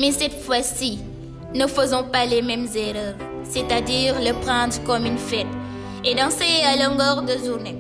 Mais cette fois-ci, ne faisons pas les mêmes erreurs, c'est-à-dire le prendre comme une fête et danser à longueur de journée.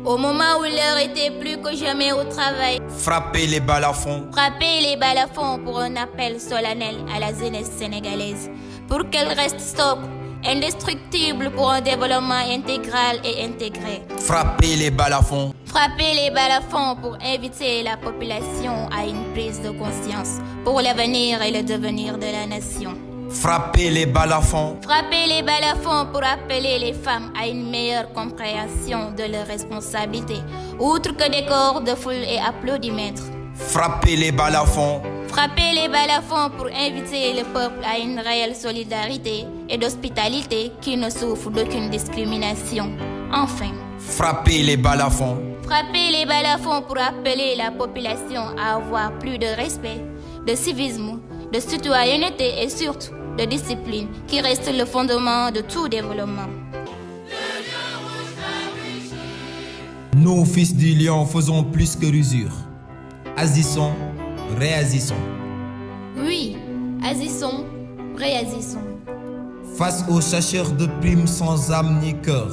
Au moment où l'heure était plus que jamais au travail, Frapper les balafons. Frapper les balafons pour un appel solennel à la jeunesse sénégalaise, pour qu'elle reste sobre, indestructible pour un développement intégral et intégré. Frapper les balafons. Frapper les balafons pour inviter la population à une prise de conscience pour l'avenir et le devenir de la nation. Frapper les balafons. Frapper les balafons pour appeler les femmes à une meilleure compréhension de leurs responsabilités, outre que des corps de foule et applaudimètres. Frapper les balafons. Frapper les balafons pour inviter le peuple à une réelle solidarité et d'hospitalité qui ne souffre d'aucune discrimination. Enfin, Frapper les balafons. frapper les balafons pour appeler la population à avoir plus de respect, de civisme, de citoyenneté et surtout de discipline qui reste le fondement de tout développement. Nous, fils du lion, faisons plus que l'usure. Agissons, réagissons. Oui, agissons, réagissons. Face aux chercheurs de primes sans âme ni cœur.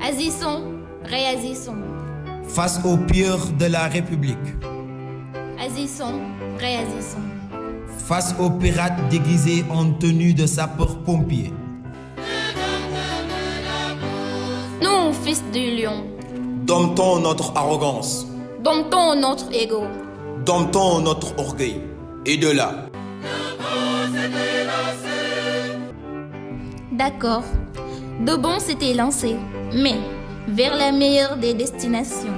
Agissons, réagissons. Face aux pilleurs de la République. Agissons, réagissons. Face aux pirates déguisés en tenue de sapeurs-pompiers. Nous, fils du lion, Domptons notre arrogance. domptons notre ego. Domptons notre orgueil. Et de là, D'accord, de bon s'était lancé, mais vers la meilleure des destinations,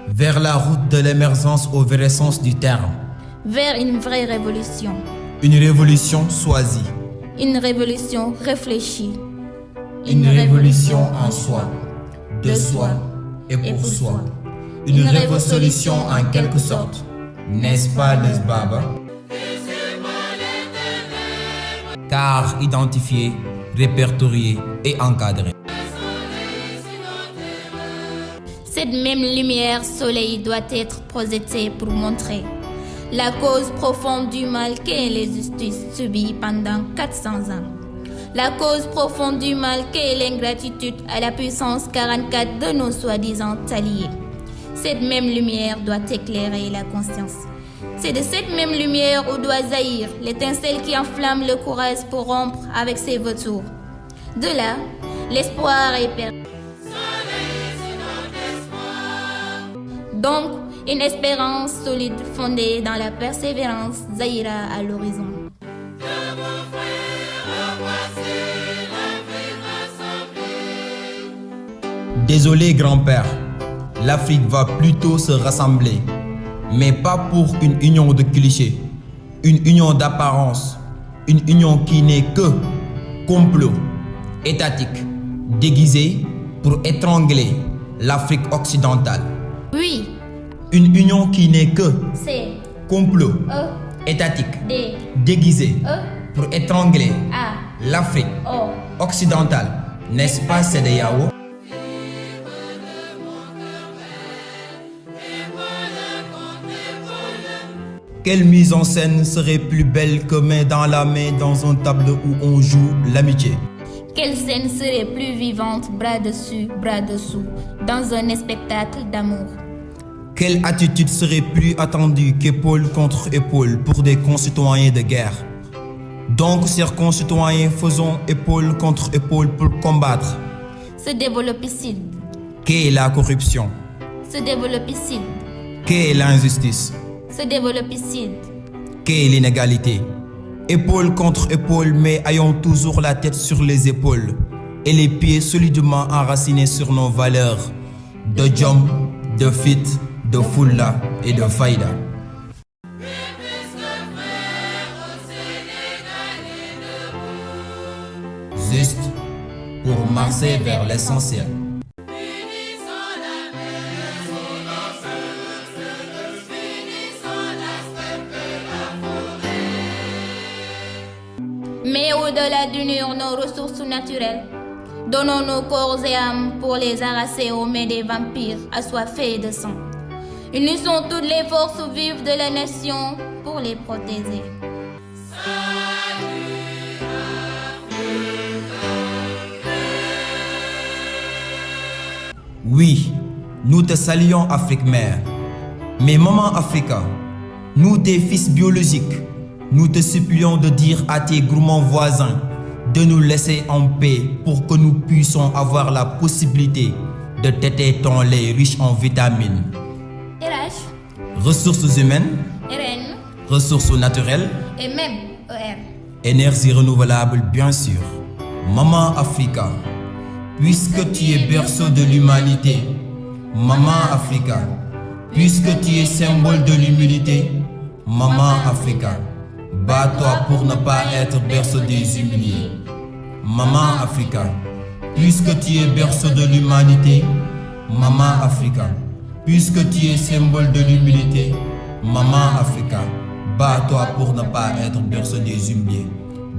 vers la route de l'émergence au vrai sens du terme. vers une vraie révolution, Une révolution choisie. une révolution réfléchie, Une révolution en soi, de soi et pour soi. Une révolution en quelque sorte. N'est-ce pas, les Baba? Car identifié, répertorié et encadré. Cette même lumière soleil doit être projetée pour montrer la cause profonde du mal qu'est l'injustice subie pendant 400 ans. La cause profonde du mal qu'est l'ingratitude à la puissance 44 de nos soi-disant alliés. Cette même lumière doit éclairer la conscience. C'est de cette même lumière où doit jaillir l'étincelle qui enflamme le courage pour rompre avec ses vautours. De là, l'espoir est perdu. Donc, une espérance solide fondée dans la persévérance jaillira à l'horizon. Désolé, grand-père. L'Afrique va plutôt se rassembler. Mais pas pour une union de clichés. Une union d'apparence. Une union qui n'est que complot étatique, déguisé pour étrangler l'Afrique occidentale. Oui, Une union qui n'est que c'est complot E, étatique, D, déguisé E, pour étrangler A, l'Afrique O. occidentale. N'est-ce pas, CEDEAO? Quelle mise en scène serait plus belle que main dans la main dans un tableau où on joue l'amitié? Quelle scène serait plus vivante, bras dessus, bras dessous, dans un spectacle d'amour? Quelle attitude serait plus attendue qu'épaule contre épaule pour des concitoyens de guerre? Donc, chers concitoyens, faisons épaule contre épaule pour combattre. Se développicide, Qu'est la corruption? se développicide, Qu'est l'injustice? se développicide. Qu'est l'inégalité? Épaule contre épaule, mais ayons toujours la tête sur les épaules et les pieds solidement enracinés sur nos valeurs de jom, de fit, de fulla et de faïda. Juste pour marcher vers l'essentiel. Mais au-delà d'unir nos ressources naturelles, donnons nos corps et âmes pour les arracher aux mains des vampires assoiffés de sang. Unissons toutes les forces vives de la nation pour les protéger. Oui, nous te saluons Afrique mère. Mais maman Africa, nous tes fils biologiques, nous te supplions de dire à tes gourmands voisins de nous laisser en paix pour que nous puissions avoir la possibilité de téter ton lait riche en vitamines, RH, ressources humaines, RN ressources naturelles, et même ER. énergie renouvelable bien sûr. Maman Africa, puisque tu es berceau de l'humanité, Maman Africa, puisque tu es symbole de l'humilité, Maman Africa, bats-toi pour ne pas être berceau des humiliés. Maman Africa, puisque tu es berceau de l'humanité, Maman Africa, puisque tu es symbole de l'humilité, Maman Africa, bats-toi pour ne pas être berceau des humiliés.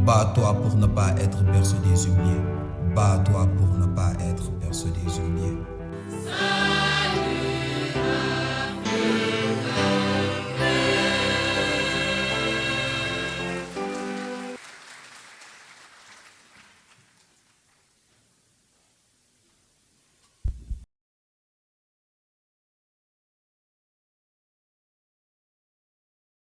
Bats-toi pour ne pas être berceau des humiliés. Bats-toi pour ne pas être berceau des humiliés.